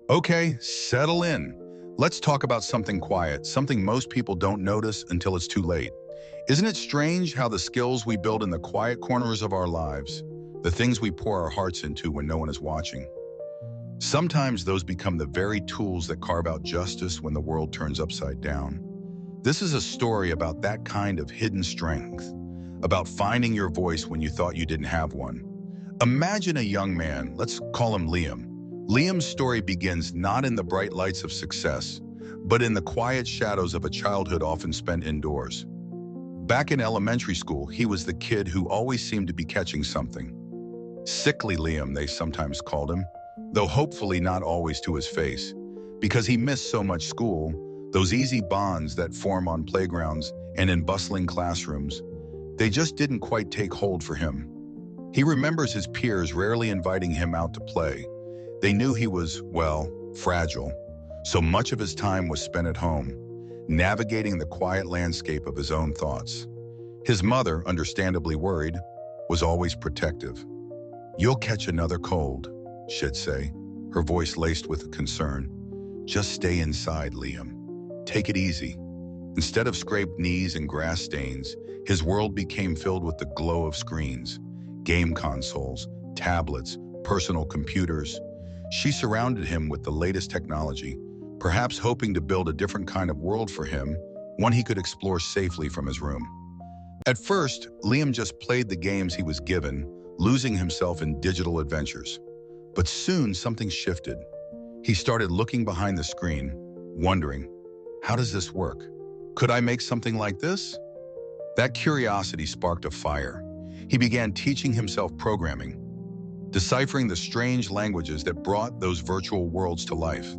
Okay, settle in. Let's talk about something quiet, something most people don't notice until it's too late. Isn't it strange how the skills we build in the quiet corners of our lives, the things we pour our hearts into when no one is watching, sometimes those become the very tools that carve out justice when the world turns upside down? This is a story about that kind of hidden strength, about finding your voice when you thought you didn't have one. Imagine a young man, let's call him Liam. Liam's story begins not in the bright lights of success, but in the quiet shadows of a childhood often spent indoors. Back in elementary school, he was the kid who always seemed to be catching something. Sickly Liam, they sometimes called him, though hopefully not always to his face, because he missed so much school, those easy bonds that form on playgrounds and in bustling classrooms. They just didn't quite take hold for him. He remembers his peers rarely inviting him out to play. They knew he was, well, fragile, so much of his time was spent at home, navigating the quiet landscape of his own thoughts. His mother, understandably worried, was always protective. "You'll catch another cold," she'd say, her voice laced with concern. "Just stay inside, Liam. Take it easy." Instead of scraped knees and grass stains, his world became filled with the glow of screens, game consoles, tablets, personal computers. She surrounded him with the latest technology, perhaps hoping to build a different kind of world for him, one he could explore safely from his room. At first, Liam just played the games he was given, losing himself in digital adventures. But soon something shifted. He started looking behind the screen, wondering, how does this work? Could I make something like this? That curiosity sparked a fire. He began teaching himself programming, deciphering the strange languages that brought those virtual worlds to life.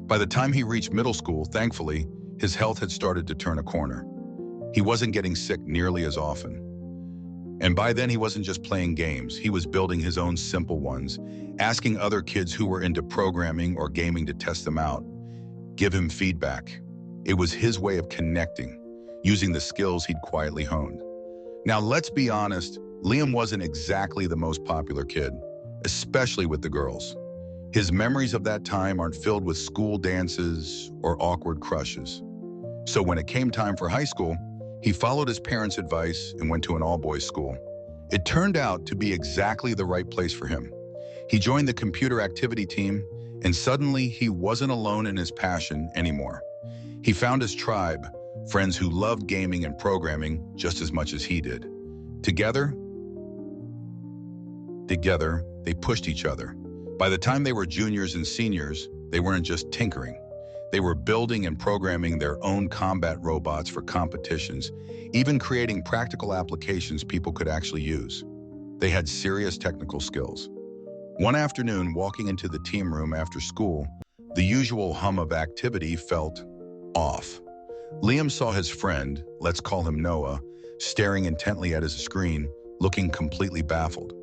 By the time he reached middle school, thankfully, his health had started to turn a corner. He wasn't getting sick nearly as often. And by then, he wasn't just playing games. He was building his own simple ones, asking other kids who were into programming or gaming to test them out, give him feedback. It was his way of connecting, using the skills he'd quietly honed. Now, let's be honest, Liam wasn't exactly the most popular kid, especially with the girls. His memories of that time aren't filled with school dances or awkward crushes. So when it came time for high school, he followed his parents' advice and went to an all-boys school. It turned out to be exactly the right place for him. He joined the computer activity team, and suddenly he wasn't alone in his passion anymore. He found his tribe, friends who loved gaming and programming just as much as he did. Together, they pushed each other. By the time they were juniors and seniors, they weren't just tinkering. They were building and programming their own combat robots for competitions, even creating practical applications people could actually use. They had serious technical skills. One afternoon, walking into the team room after school, the usual hum of activity felt off. Liam saw his friend, let's call him Noah, staring intently at his screen, looking completely baffled.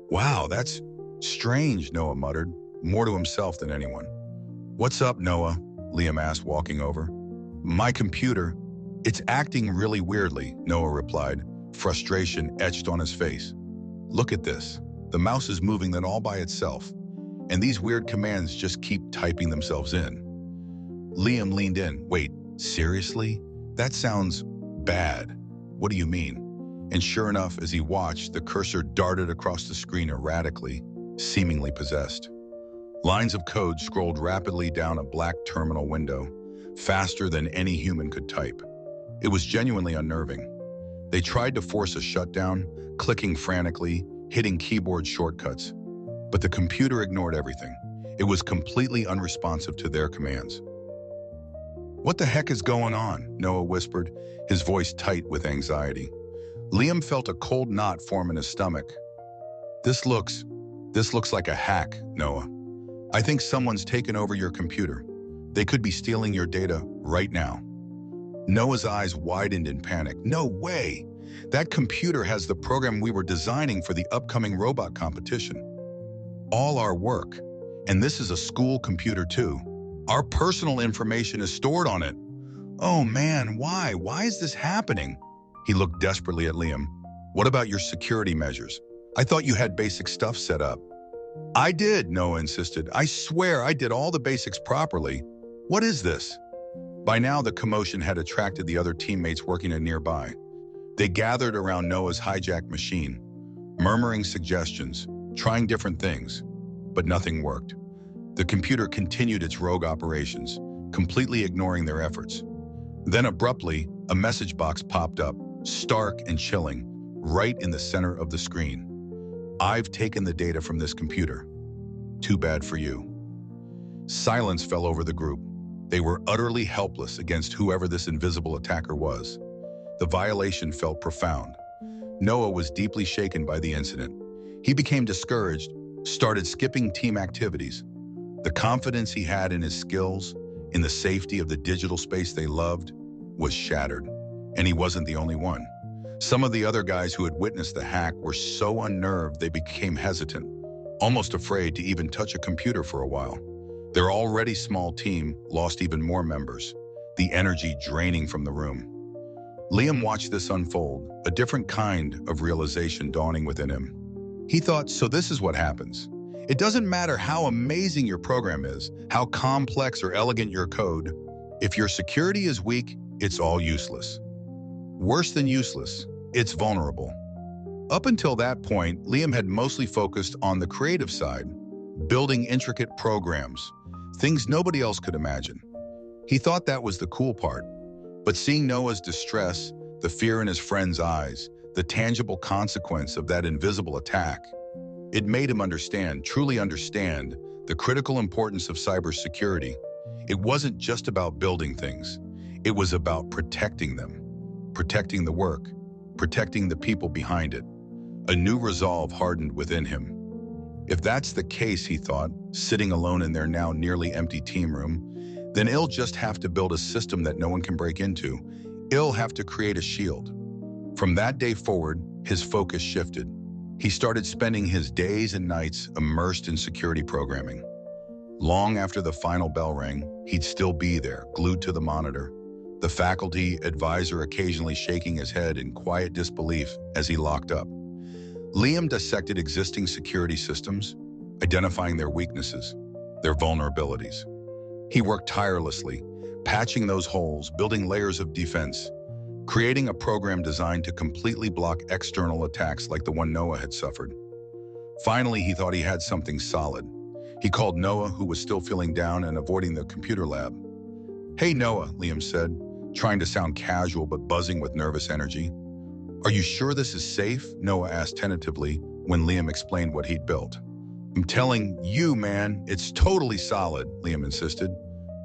"Wow, that's strange," Noah muttered, more to himself than anyone. "What's up, Noah?" Liam asked, walking over. "My computer, it's acting really weirdly," Noah replied, frustration etched on his face. "Look at this. The mouse is moving then all by itself, and these weird commands just keep typing themselves in." Liam leaned in. "Wait, seriously? That sounds bad. What do you mean?" And sure enough, as he watched, the cursor darted across the screen erratically, seemingly possessed. Lines of code scrolled rapidly down a black terminal window, faster than any human could type. It was genuinely unnerving. They tried to force a shutdown, clicking frantically, hitting keyboard shortcuts. But the computer ignored everything. It was completely unresponsive to their commands. "What the heck is going on?" Noah whispered, his voice tight with anxiety. Liam felt a cold knot form in his stomach. This looks like a hack, Noah. I think someone's taken over your computer. They could be stealing your data right now." Noah's eyes widened in panic. "No way! That computer has the program we were designing for the upcoming robot competition. All our work. And this is a school computer too. Our personal information is stored on it. Oh man, why? Why is this happening?" He looked desperately at Liam. "What about your security measures? I thought you had basic stuff set up." I did, Noah insisted. I swear I did all the basics properly. What is this? By now, the commotion had attracted the other teammates working nearby. They gathered around Noah's hijacked machine, murmuring suggestions, trying different things, but nothing worked. The computer continued its rogue operations, completely ignoring their efforts. Then abruptly, a message box popped up, stark and chilling, right in the center of the screen. I've taken the data from this computer. Too bad for you. Silence fell over the group. They were utterly helpless against whoever this invisible attacker was. The violation felt profound. Noah was deeply shaken by the incident. He became discouraged, started skipping team activities. The confidence he had in his skills, in the safety of the digital space they loved, was shattered. And he wasn't the only one. Some of the other guys who had witnessed the hack were so unnerved they became hesitant, almost afraid to even touch a computer for a while. Their already small team lost even more members, the energy draining from the room. Liam watched this unfold, a different kind of realization dawning within him. He thought, so this is what happens. It doesn't matter how amazing your program is, how complex or elegant your code. If your security is weak, it's all useless. Worse than useless, it's vulnerable. Up until that point, Liam had mostly focused on the creative side, building intricate programs, things nobody else could imagine. He thought that was the cool part. But seeing Noah's distress, the fear in his friend's eyes, the tangible consequence of that invisible attack, it made him understand, truly understand, the critical importance of cybersecurity. It wasn't just about building things. It was about protecting them, protecting the work, protecting the people behind it. A new resolve hardened within him. If that's the case, he thought, sitting alone in their now nearly empty team room, then he'll just have to build a system that no one can break into. He'll have to create a shield. From that day forward, his focus shifted. He started spending his days and nights immersed in security programming. Long after the final bell rang, he'd still be there, glued to the monitor, the faculty advisor occasionally shaking his head in quiet disbelief as he locked up. Liam dissected existing security systems, identifying their weaknesses, their vulnerabilities. He worked tirelessly, patching those holes, building layers of defense, creating a program designed to completely block external attacks like the one Noah had suffered. Finally, he thought he had something solid. He called Noah, who was still feeling down and avoiding the computer lab. "Hey, Noah," Liam said, trying to sound casual but buzzing with nervous energy. "Are you sure this is safe?" Noah asked tentatively when Liam explained what he'd built. "I'm telling you, man, it's totally solid," Liam insisted.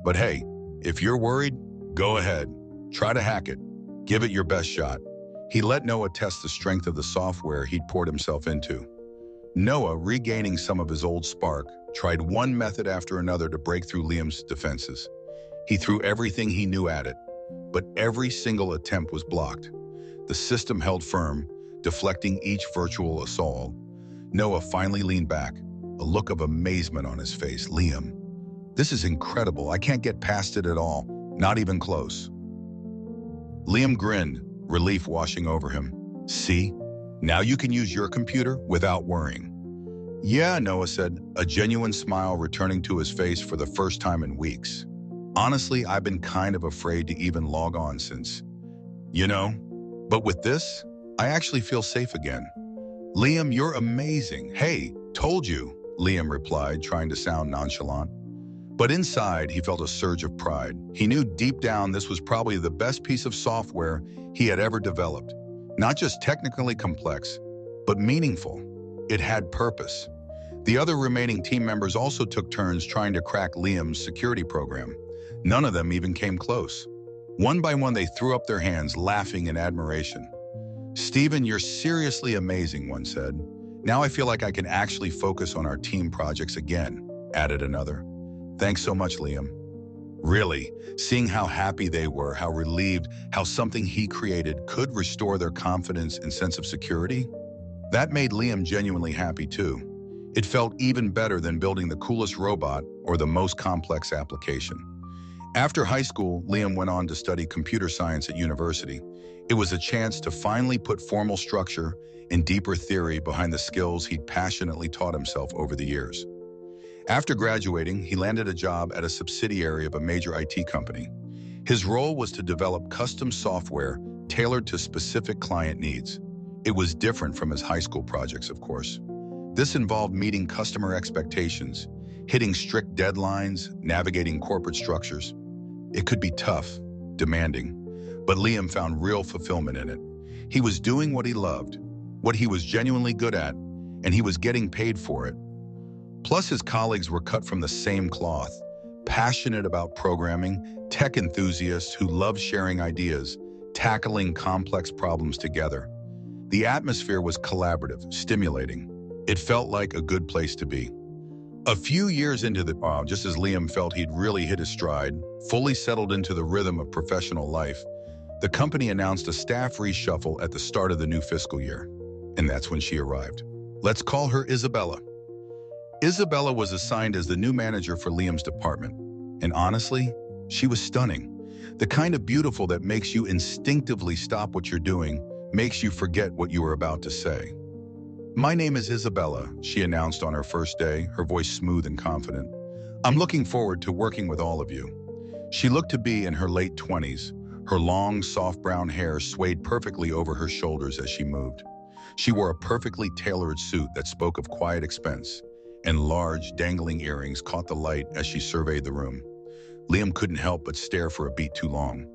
"But hey, if you're worried, go ahead. Try to hack it. Give it your best shot." He let Noah test the strength of the software he'd poured himself into. Noah, regaining some of his old spark, tried one method after another to break through Liam's defenses. He threw everything he knew at it, but every single attempt was blocked. The system held firm, deflecting each virtual assault. Noah finally leaned back, a look of amazement on his face. "Liam, this is incredible. I can't get past it at all, not even close." Liam grinned, relief washing over him. "See? Now you can use your computer without worrying." "Yeah," Noah said, a genuine smile returning to his face for the first time in weeks. "Honestly, I've been kind of afraid to even log on since, but with this, I actually feel safe again." "Liam, you're amazing. Hey, told you," Liam replied, trying to sound nonchalant. But inside, he felt a surge of pride. He knew deep down this was probably the best piece of software he had ever developed. Not just technically complex, but meaningful. It had purpose. The other remaining team members also took turns trying to crack Liam's security program. None of them even came close. One by one, they threw up their hands, laughing in admiration. "Steven, you're seriously amazing," one said. "Now I feel like I can actually focus on our team projects again," added another. "Thanks so much, Liam." Really, seeing how happy they were, how relieved, how something he created could restore their confidence and sense of security, that made Liam genuinely happy too. It felt even better than building the coolest robot or the most complex application. After high school, Liam went on to study computer science at university. It was a chance to finally put formal structure and deeper theory behind the skills he'd passionately taught himself over the years. After graduating, he landed a job at a subsidiary of a major IT company. His role was to develop custom software tailored to specific client needs. It was different from his high school projects, of course. This involved meeting customer expectations, hitting strict deadlines, navigating corporate structures. It could be tough, demanding, but Liam found real fulfillment in it. He was doing what he loved, what he was genuinely good at, and he was getting paid for it. Plus, his colleagues were cut from the same cloth, passionate about programming, tech enthusiasts who loved sharing ideas, tackling complex problems together. The atmosphere was collaborative, stimulating. It felt like a good place to be. A few years into the just as Liam felt he'd really hit his stride, fully settled into the rhythm of professional life, the company announced a staff reshuffle at the start of the new fiscal year. And that's when she arrived. Let's call her Isabella. Isabella was assigned as the new manager for Liam's department. And honestly, she was stunning. The kind of beautiful that makes you instinctively stop what you're doing, makes you forget what you were about to say. "My name is Isabella," she announced on her first day, her voice smooth and confident. "I'm looking forward to working with all of you." She looked to be in her late 20s. Her long, soft brown hair swayed perfectly over her shoulders as she moved. She wore a perfectly tailored suit that spoke of quiet expense, and large, dangling earrings caught the light as she surveyed the room. Liam couldn't help but stare for a beat too long.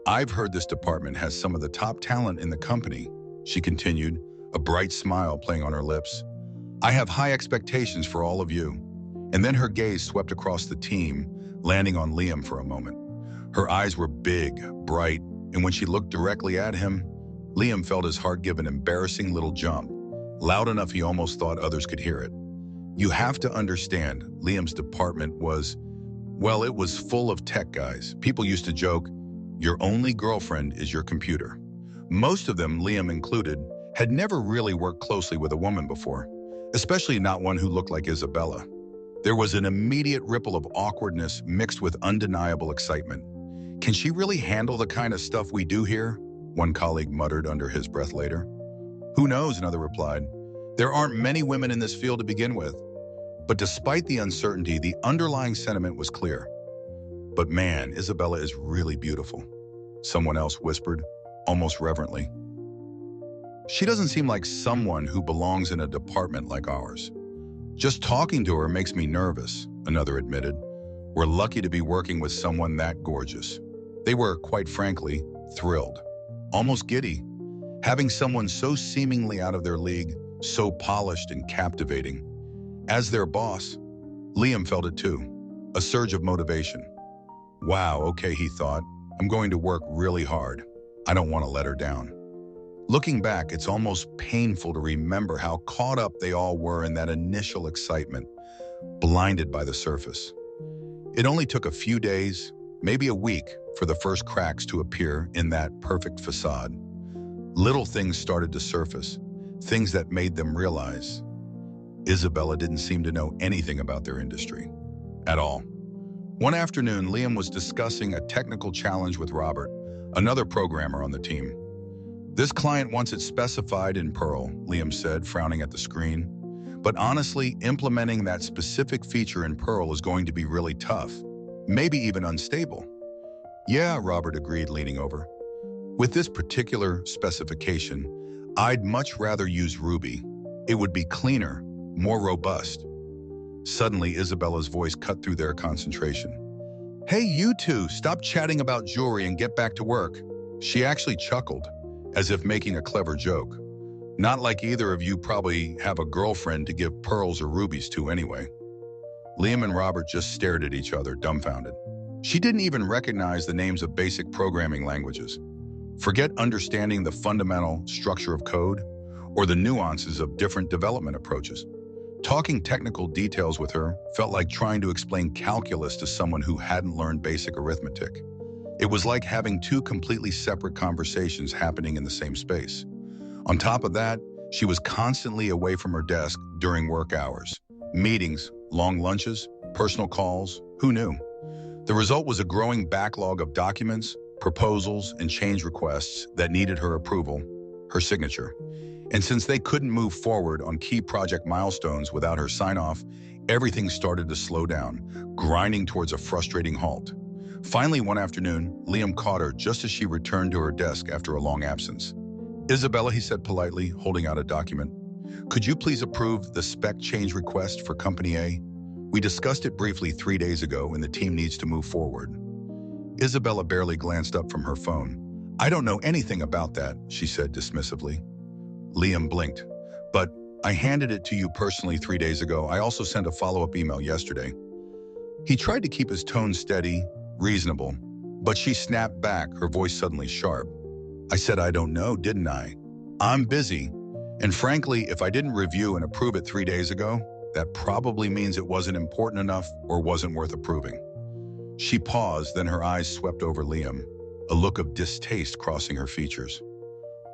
"I've heard this department has some of the top talent in the company," she continued, a bright smile playing on her lips. "I have high expectations for all of you." And then her gaze swept across the team, landing on Liam for a moment. Her eyes were big, bright, and when she looked directly at him, Liam felt his heart give an embarrassing little jump, loud enough he almost thought others could hear it. You have to understand, Liam's department was, well, it was full of tech guys. People used to joke, "Your only girlfriend is your computer." Most of them, Liam included, had never really worked closely with a woman before, especially not one who looked like Isabella. There was an immediate ripple of awkwardness mixed with undeniable excitement. "Can she really handle the kind of stuff we do here?" one colleague muttered under his breath later. "Who knows?" another replied. "There aren't many women in this field to begin with." But despite the uncertainty, the underlying sentiment was clear. "But man, Isabella is really beautiful," someone else whispered, almost reverently. "She doesn't seem like someone who belongs in a department like ours. Just talking to her makes me nervous," another admitted. "We're lucky to be working with someone that gorgeous." They were, quite frankly, thrilled, almost giddy. Having someone so seemingly out of their league, so polished and captivating. As their boss, Liam felt it too, a surge of motivation. "Wow, okay," he thought, "I'm going to work really hard. I don't want to let her down." Looking back, it's almost painful to remember how caught up they all were in that initial excitement, blinded by the surface. It only took a few days, maybe a week, for the first cracks to appear in that perfect facade. Little things started to surface, things that made them realize Isabella didn't seem to know anything about their industry at all. One afternoon, Liam was discussing a technical challenge with Robert, another programmer on the team. "This client wants it specified in Perl," Liam said, frowning at the screen. "But honestly, implementing that specific feature in Perl is going to be really tough, maybe even unstable." "Yeah," Robert agreed, leaning over. "With this particular specification, I'd much rather use Ruby. It would be cleaner, more robust." Suddenly, Isabella's voice cut through their concentration. "Hey, you two, stop chatting about jewelry and get back to work." She actually chuckled, as if making a clever joke. "Not like either of you probably have a girlfriend to give pearls or rubies to anyway." Liam and Robert just stared at each other, dumbfounded. She didn't even recognize the names of basic programming languages. Forget understanding the fundamental structure of code or the nuances of different development approaches. Talking technical details with her felt like trying to explain calculus to someone who hadn't learned basic arithmetic. It was like having two completely separate conversations happening in the same space. On top of that, she was constantly away from her desk during work hours. Meetings, long lunches, personal calls, who knew? The result was a growing backlog of documents, proposals, and change requests that needed her approval, her signature. And since they couldn't move forward on key project milestones without her sign-off, everything started to slow down, grinding towards a frustrating halt. Finally, one afternoon, Liam caught her just as she returned to her desk after a long absence. "Isabella," he said politely, holding out a document, "could you please approve the spec change request for Company A? We discussed it briefly 3 days ago and the team needs to move forward." Isabella barely glanced up from her phone. "I don't know anything about that," she said dismissively. Liam blinked. "But I handed it to you personally 3 days ago. I also sent a follow-up email yesterday." He tried to keep his tone steady, reasonable, but she snapped back, her voice suddenly sharp. "I said I don't know, didn't I? I'm busy. And frankly, if I didn't review and approve it 3 days ago, that probably means it wasn't important enough or wasn't worth approving." She paused, then her eyes swept over Liam, a look of distaste crossing her features.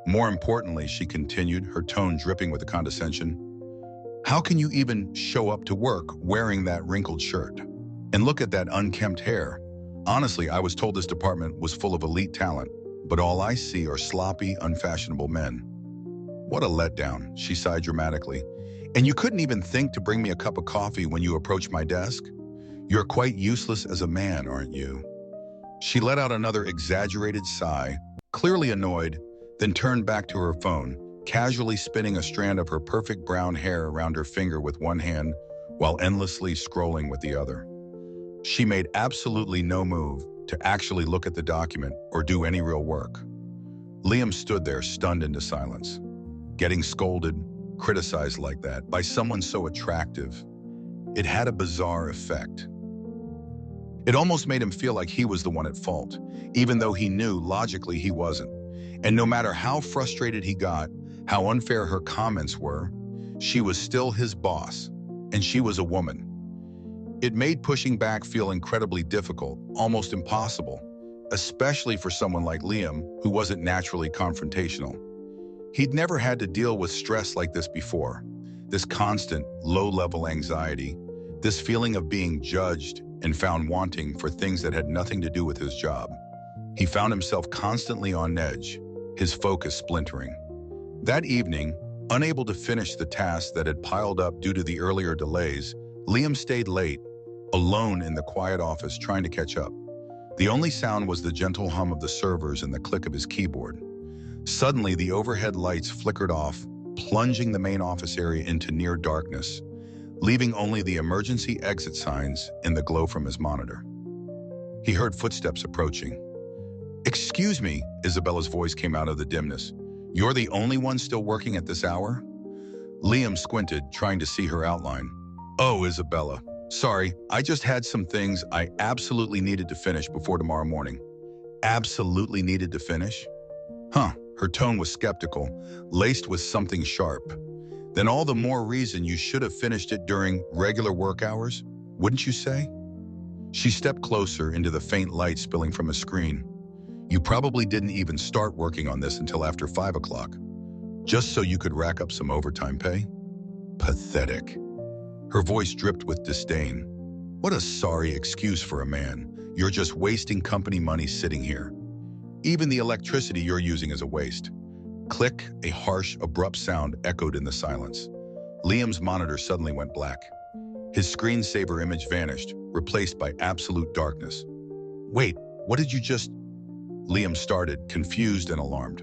"More importantly," she continued, her tone dripping with condescension, "how can you even show up to work wearing that wrinkled shirt? And look at that unkempt hair. Honestly, I was told this department was full of elite talent, but all I see are sloppy, unfashionable men." "What a letdown," she sighed dramatically. "And you couldn't even think to bring me a cup of coffee when you approached my desk? You're quite useless as a man, aren't you?" She let out another exaggerated sigh, clearly annoyed, then turned back to her phone, casually spinning a strand of her perfect brown hair around her finger with one hand while endlessly scrolling with the other. She made absolutely no move to actually look at the document or do any real work. Liam stood there, stunned into silence. Getting scolded, criticized like that by someone so attractive, it had a bizarre effect. It almost made him feel like he was the one at fault, even though he knew logically he wasn't. And no matter how frustrated he got, how unfair her comments were, she was still his boss, and she was a woman. It made pushing back feel incredibly difficult, almost impossible, especially for someone like Liam, who wasn't naturally confrontational. He'd never had to deal with stress like this before, this constant, low-level anxiety, this feeling of being judged and found wanting for things that had nothing to do with his job. He found himself constantly on edge, his focus splintering. That evening, unable to finish the tasks that had piled up due to the earlier delays, Liam stayed late, alone in the quiet office trying to catch up. The only sound was the gentle hum of the servers and the click of his keyboard. Suddenly, the overhead lights flickered off, plunging the main office area into near darkness, leaving only the emergency exit signs and the glow from his monitor. He heard footsteps approaching. "Excuse me," Isabella's voice came out of the dimness. "You're the only one still working at this hour?" Liam squinted, trying to see her outline. "Oh, Isabella. Sorry, I just had some things I absolutely needed to finish before tomorrow morning." "Absolutely needed to finish?" Huh, her tone was skeptical, laced with something sharp. "Then all the more reason you should have finished it during regular work hours, wouldn't you say?" She stepped closer into the faint light spilling from a screen. "You probably didn't even start working on this until after 5 o'clock, just so you could rack up some overtime pay? Pathetic." Her voice dripped with disdain. "What a sorry excuse for a man. You're just wasting company money sitting here. Even the electricity you're using is a waste." Click, a harsh, abrupt sound echoed in the silence. Liam's monitor suddenly went black. His screensaver image vanished, replaced by absolute darkness. "Wait, what did you just..." Liam started, confused and alarmed.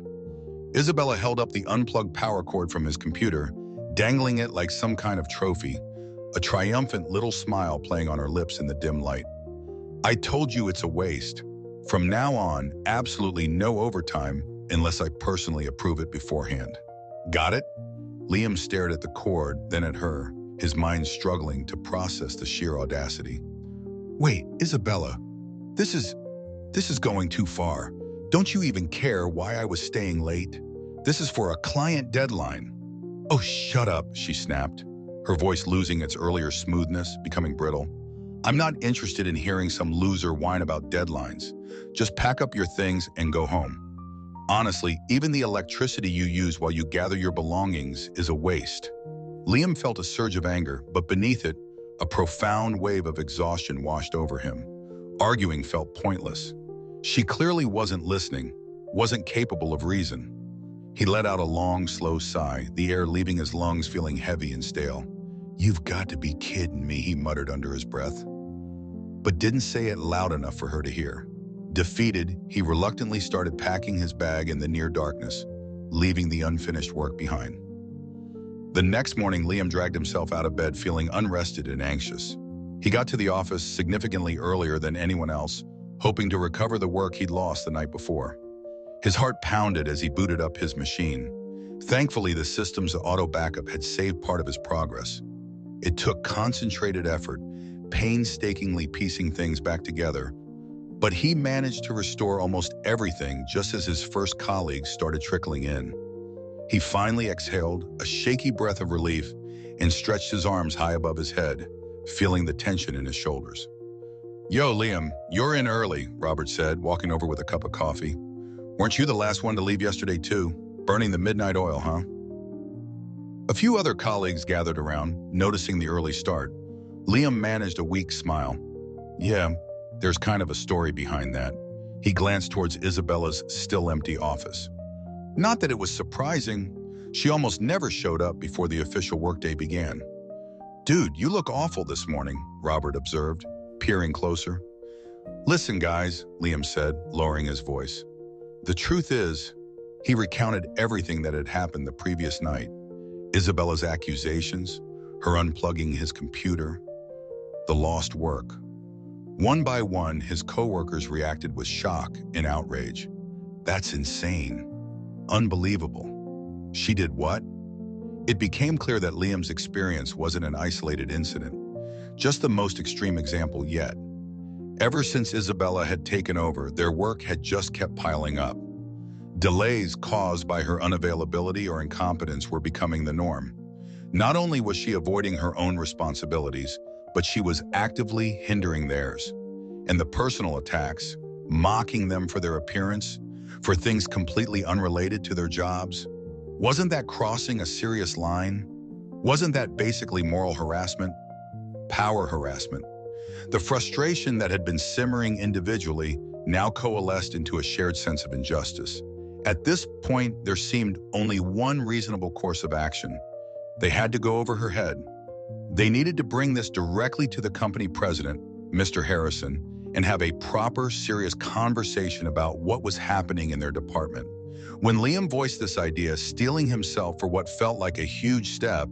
Isabella held up the unplugged power cord from his computer, dangling it like some kind of trophy, a triumphant little smile playing on her lips in the dim light. "I told you it's a waste. From now on, absolutely no overtime unless I personally approve it beforehand. Got it?" Liam stared at the cord, then at her, his mind struggling to process the sheer audacity. "Wait, Isabella, this is going too far. Don't you even care why I was staying late? This is for a client deadline." "Oh, shut up," she snapped, her voice losing its earlier smoothness, becoming brittle. "I'm not interested in hearing some loser whine about deadlines. Just pack up your things and go home. Honestly, even the electricity you use while you gather your belongings is a waste." Liam felt a surge of anger, but beneath it, a profound wave of exhaustion washed over him. Arguing felt pointless. She clearly wasn't listening, wasn't capable of reason. He let out a long, slow sigh, the air leaving his lungs feeling heavy and stale. "You've got to be kidding me," he muttered under his breath, but didn't say it loud enough for her to hear. Defeated, he reluctantly started packing his bag in the near darkness, leaving the unfinished work behind. The next morning, Liam dragged himself out of bed feeling unrested and anxious. He got to the office significantly earlier than anyone else, hoping to recover the work he'd lost the night before. His heart pounded as he booted up his machine. Thankfully, the system's auto backup had saved part of his progress. It took concentrated effort, painstakingly piecing things back together, but he managed to restore almost everything just as his first colleagues started trickling in. He finally exhaled, a shaky breath of relief, and stretched his arms high above his head, feeling the tension in his shoulders. "Yo, Liam, you're in early," Robert said, walking over with a cup of coffee. "Weren't you the last one to leave yesterday too? Burning the midnight oil, huh?" A few other colleagues gathered around, noticing the early start. Liam managed a weak smile. "Yeah, there's kind of a story behind that." He glanced towards Isabella's still empty office. Not that it was surprising. She almost never showed up before the official workday began. "Dude, you look awful this morning," Robert observed, peering closer. "Listen, guys," Liam said, lowering his voice. "The truth is," he recounted everything that had happened the previous night. Isabella's accusations, her unplugging his computer, the lost work. One by one, his coworkers reacted with shock and outrage. "That's insane. Unbelievable. She did what?" It became clear that Liam's experience wasn't an isolated incident, just the most extreme example yet. Ever since Isabella had taken over, their work had just kept piling up. Delays caused by her unavailability or incompetence were becoming the norm. Not only was she avoiding her own responsibilities, but she was actively hindering theirs. And the personal attacks, mocking them for their appearance, for things completely unrelated to their jobs, wasn't that crossing a serious line? Wasn't that basically moral harassment? Power harassment. The frustration that had been simmering individually now coalesced into a shared sense of injustice. At this point, there seemed only one reasonable course of action. They had to go over her head. They needed to bring this directly to the company president, Mr. Harrison, and have a proper, serious conversation about what was happening in their department. When Liam voiced this idea, steeling himself for what felt like a huge step,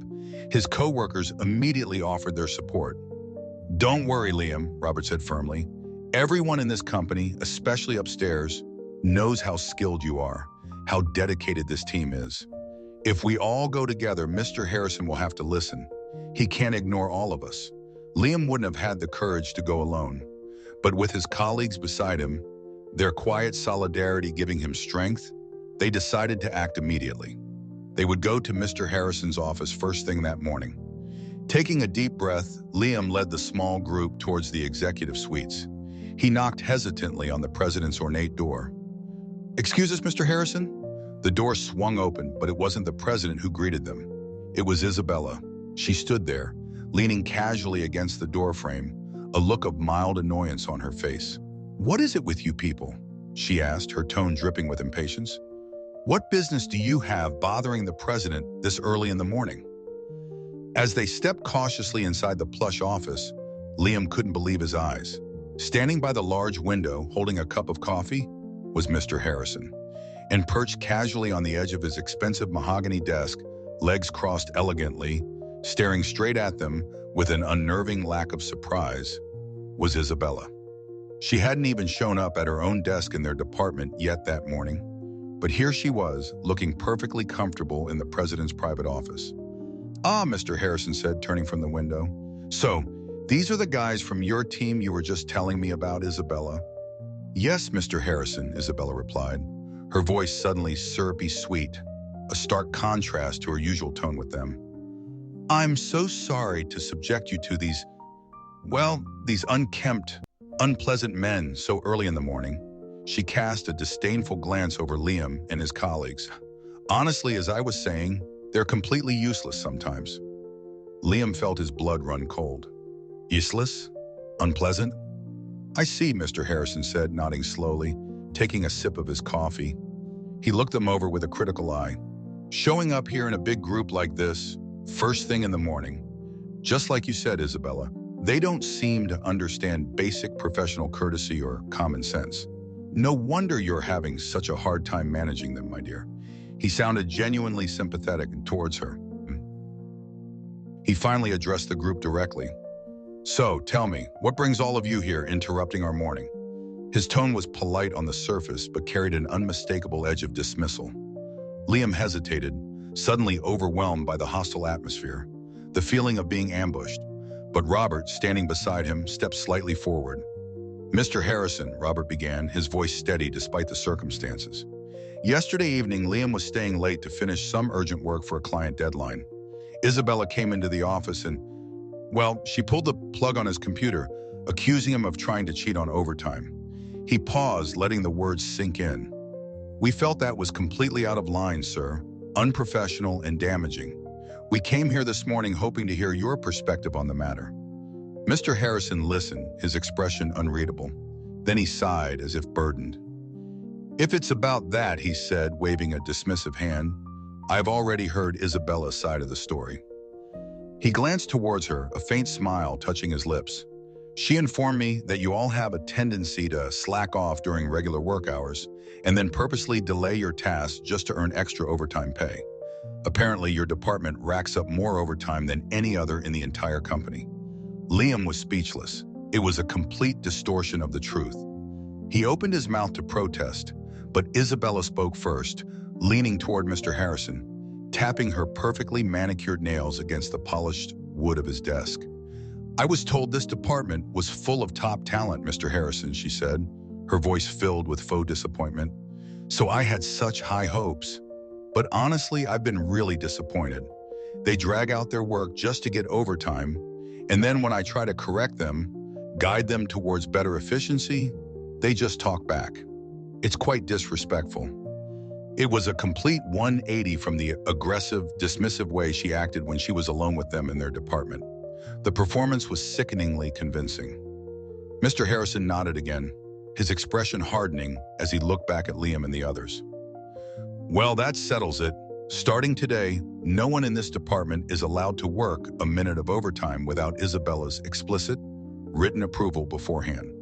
his coworkers immediately offered their support. "Don't worry, Liam," Robert said firmly. "Everyone in this company, especially upstairs, knows how skilled you are, how dedicated this team is. If we all go together, Mr. Harrison will have to listen. He can't ignore all of us." Liam wouldn't have had the courage to go alone, but with his colleagues beside him, their quiet solidarity giving him strength, they decided to act immediately. They would go to Mr. Harrison's office first thing that morning. Taking a deep breath, Liam led the small group towards the executive suites. He knocked hesitantly on the president's ornate door. "Excuse us, Mr. Harrison?" The door swung open, but it wasn't the president who greeted them. It was Isabella. She stood there, leaning casually against the doorframe, a look of mild annoyance on her face. "What is it with you people?" she asked, her tone dripping with impatience. "What business do you have bothering the president this early in the morning?" As they stepped cautiously inside the plush office, Liam couldn't believe his eyes. Standing by the large window, holding a cup of coffee, was Mr. Harrison. And perched casually on the edge of his expensive mahogany desk, legs crossed elegantly, staring straight at them with an unnerving lack of surprise, was Isabella. She hadn't even shown up at her own desk in their department yet that morning, but here she was, looking perfectly comfortable in the president's private office. "Ah," Mr. Harrison said, turning from the window. "So, these are the guys from your team you were just telling me about, Isabella?" "Yes, Mr. Harrison," Isabella replied, her voice suddenly syrupy sweet, a stark contrast to her usual tone with them. "I'm so sorry to subject you to these unkempt, unpleasant men so early in the morning." She cast a disdainful glance over Liam and his colleagues. "Honestly, as I was saying, they're completely useless sometimes." Liam felt his blood run cold. Useless? Unpleasant? I see, Mr. Harrison said, nodding slowly, taking a sip of his coffee. He looked them over with a critical eye. Showing up here in a big group like this, first thing in the morning, just like you said, Isabella, they don't seem to understand basic professional courtesy or common sense. No wonder you're having such a hard time managing them, my dear. He sounded genuinely sympathetic towards her. He finally addressed the group directly. So, tell me, what brings all of you here interrupting our morning? His tone was polite on the surface, but carried an unmistakable edge of dismissal. Liam hesitated, suddenly overwhelmed by the hostile atmosphere, the feeling of being ambushed. But Robert, standing beside him, stepped slightly forward. Mr. Harrison, Robert began, his voice steady despite the circumstances. Yesterday evening, Liam was staying late to finish some urgent work for a client deadline. Isabella came into the office and, well, she pulled the plug on his computer, accusing him of trying to cheat on overtime. He paused, letting the words sink in. We felt that was completely out of line, sir, unprofessional and damaging. We came here this morning hoping to hear your perspective on the matter. Mr. Harrison listened, his expression unreadable. Then he sighed as if burdened. If it's about that, he said, waving a dismissive hand, I've already heard Isabella's side of the story. He glanced towards her, a faint smile touching his lips. She informed me that you all have a tendency to slack off during regular work hours and then purposely delay your tasks just to earn extra overtime pay. Apparently, your department racks up more overtime than any other in the entire company. Liam was speechless. It was a complete distortion of the truth. He opened his mouth to protest, but Isabella spoke first, leaning toward Mr. Harrison, tapping her perfectly manicured nails against the polished wood of his desk. I was told this department was full of top talent, Mr. Harrison, she said, her voice filled with faux disappointment. So I had such high hopes. But honestly, I've been really disappointed. They drag out their work just to get overtime, and then when I try to correct them, guide them towards better efficiency, they just talk back. It's quite disrespectful. It was a complete 180 from the aggressive, dismissive way she acted when she was alone with them in their department. The performance was sickeningly convincing. Mr. Harrison nodded again, his expression hardening as he looked back at Liam and the others. Well, that settles it. Starting today, no one in this department is allowed to work a minute of overtime without Isabella's explicit, written approval beforehand.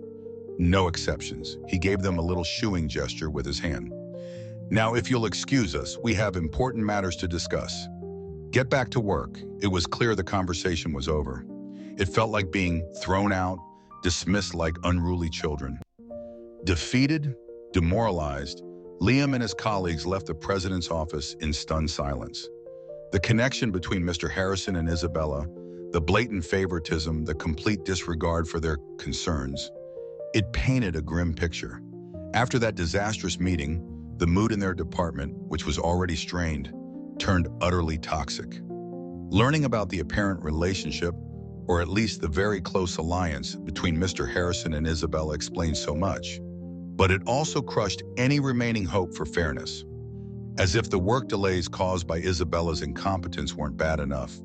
No exceptions. He gave them a little shooing gesture with his hand. Now, if you'll excuse us, we have important matters to discuss. Get back to work. It was clear the conversation was over. It felt like being thrown out, dismissed like unruly children. Defeated, demoralized, Liam and his colleagues left the president's office in stunned silence. The connection between Mr. Harrison and Isabella, the blatant favoritism, the complete disregard for their concerns, it painted a grim picture. After that disastrous meeting, the mood in their department, which was already strained, turned utterly toxic. Learning about the apparent relationship, or at least the very close alliance between Mr. Harrison and Isabella explained so much, but it also crushed any remaining hope for fairness. As if the work delays caused by Isabella's incompetence weren't bad enough,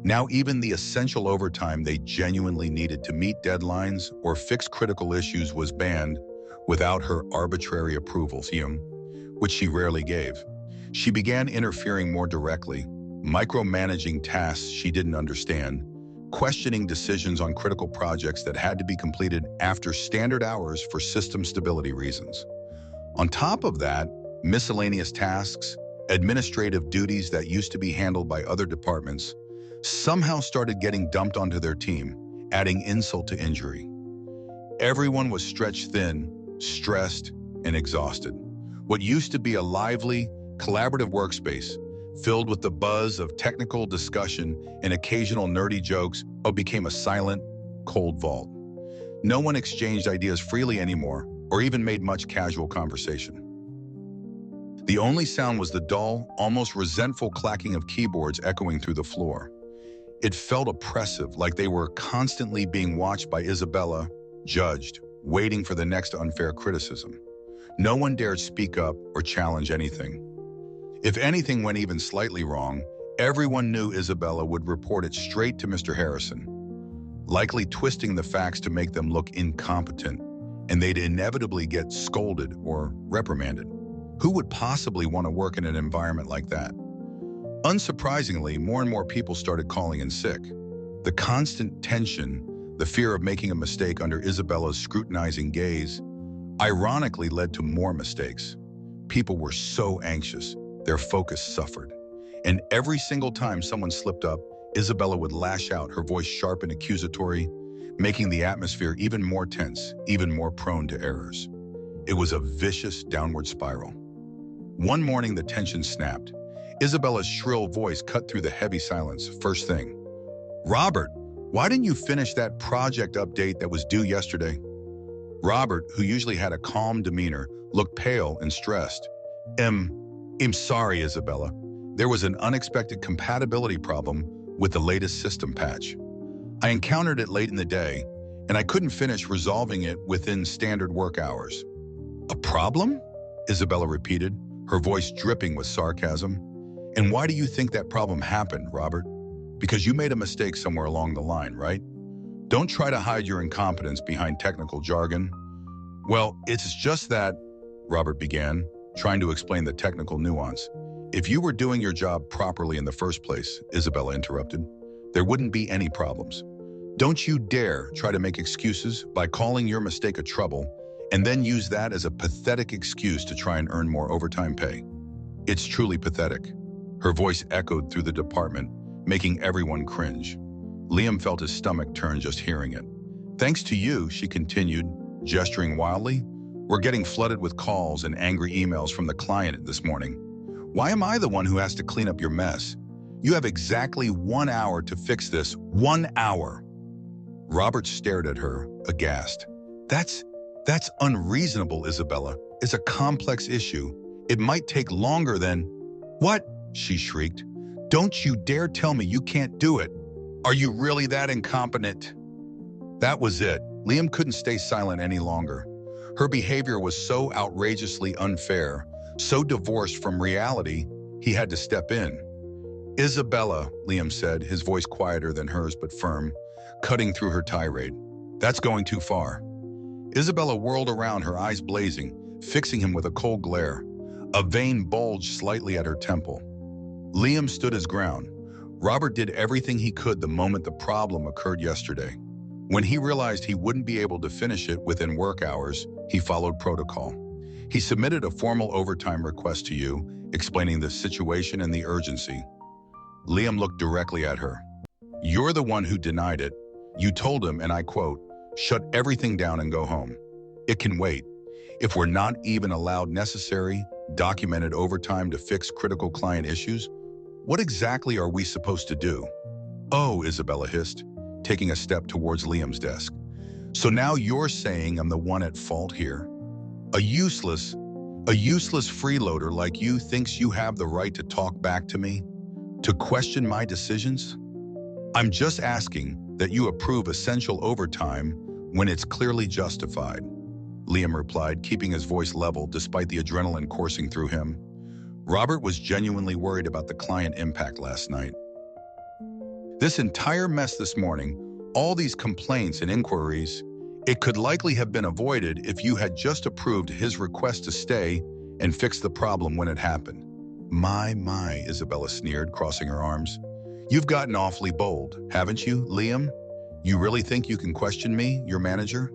now even the essential overtime they genuinely needed to meet deadlines or fix critical issues was banned without her arbitrary approval, which she rarely gave. She began interfering more directly, micromanaging tasks she didn't understand, questioning decisions on critical projects that had to be completed after standard hours for system stability reasons. On top of that, miscellaneous tasks, administrative duties that used to be handled by other departments, somehow started getting dumped onto their team, adding insult to injury. Everyone was stretched thin, stressed, and exhausted. What used to be a lively, collaborative workspace, filled with the buzz of technical discussion and occasional nerdy jokes, became a silent, cold vault. No one exchanged ideas freely anymore, or even made much casual conversation. The only sound was the dull, almost resentful clacking of keyboards echoing through the floor. It felt oppressive, like they were constantly being watched by Isabella, judged, waiting for the next unfair criticism. No one dared speak up or challenge anything. If anything went even slightly wrong, everyone knew Isabella would report it straight to Mr. Harrison. likely twisting the facts to make them look incompetent, and they'd inevitably get scolded or reprimanded. Who would possibly want to work in an environment like that? Unsurprisingly, more and more people started calling in sick. The constant tension, the fear of making a mistake under Isabella's scrutinizing gaze, ironically led to more mistakes. People were so anxious, their focus suffered. And every single time someone slipped up, Isabella would lash out, her voice sharp and accusatory, making the atmosphere even more tense, even more prone to errors. It was a vicious downward spiral. One morning, the tension snapped. Isabella's shrill voice cut through the heavy silence. First thing, "Robert, why didn't you finish that project update that was due yesterday?" Robert, who usually had a calm demeanor, looked pale and stressed. I'm sorry, Isabella. There was an unexpected compatibility problem with the latest system patch. I encountered it late in the day, and I couldn't finish resolving it within standard work hours." "A problem?" Isabella repeated, her voice dripping with sarcasm. "And why do you think that problem happened, Robert? Because you made a mistake somewhere along the line, right? Don't try to hide your incompetence behind technical jargon." "Well, it's just that," Robert began, trying to explain the technical nuance. "If you were doing your job properly in the first place," Isabella interrupted, "there wouldn't be any problems. Don't you dare try to make excuses by calling your mistake a trouble and then use that as a pathetic excuse to try and earn more overtime pay. It's truly pathetic." Her voice echoed through the department, making everyone cringe. Liam felt his stomach turn just hearing it. "Thanks to you," she continued, gesturing wildly, "we're getting flooded with calls and angry emails from the client this morning. Why am I the one who has to clean up your mess? You have exactly 1 hour to fix this. 1 hour." Robert stared at her, aghast. That's unreasonable, Isabella. It's a complex issue. It might take longer than—" "What?" she shrieked. "Don't you dare tell me you can't do it. Are you really that incompetent?" That was it. Liam couldn't stay silent any longer. Her behavior was so outrageously unfair, so divorced from reality, he had to step in. "Isabella," Liam said, his voice quieter than hers but firm, cutting through her tirade. "That's going too far." Isabella whirled around, her eyes blazing, fixing him with a cold glare. A vein bulged slightly at her temple. Liam stood his ground. Robert did everything he could the moment the problem occurred yesterday. When he realized he wouldn't be able to finish it within work hours, he followed protocol. He submitted a formal overtime request to you, explaining the situation and the urgency. Liam looked directly at her. "You're the one who denied it. You told him, and I quote, 'Shut everything down and go home.' It can wait. If we're not even allowed necessary, documented overtime to fix critical client issues, what exactly are we supposed to do?" "Oh," Isabella hissed, taking a step towards Liam's desk. "So now you're saying I'm the one at fault here? A useless freeloader like you thinks you have the right to talk back to me? To question my decisions? I'm just asking that you approve essential overtime when it's clearly justified," Liam replied, keeping his voice level despite the adrenaline coursing through him. Robert was genuinely worried about the client impact last night. This entire mess this morning, all these complaints and inquiries, it could likely have been avoided if you had just approved his request to stay and fix the problem when it happened. My, Isabella sneered, crossing her arms. "You've gotten awfully bold, haven't you, Liam? You really think you can question me, your manager?"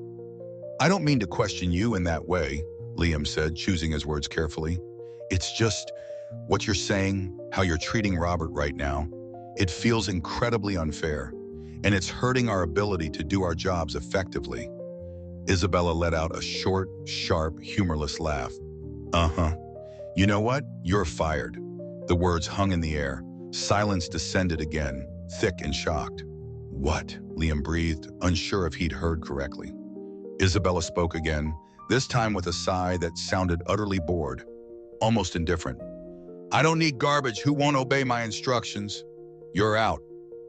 "I don't mean to question you in that way," Liam said, choosing his words carefully. "It's just what you're saying, how you're treating Robert right now. It feels incredibly unfair, and it's hurting our ability to do our jobs effectively." Isabella let out a short, sharp, humorless laugh. "Uh-huh. You know what? You're fired." The words hung in the air. Silence descended again, thick and shocked. "What?" Liam breathed, unsure if he'd heard correctly. Isabella spoke again, this time with a sigh that sounded utterly bored, almost indifferent. "I don't need garbage who won't obey my instructions. You're out.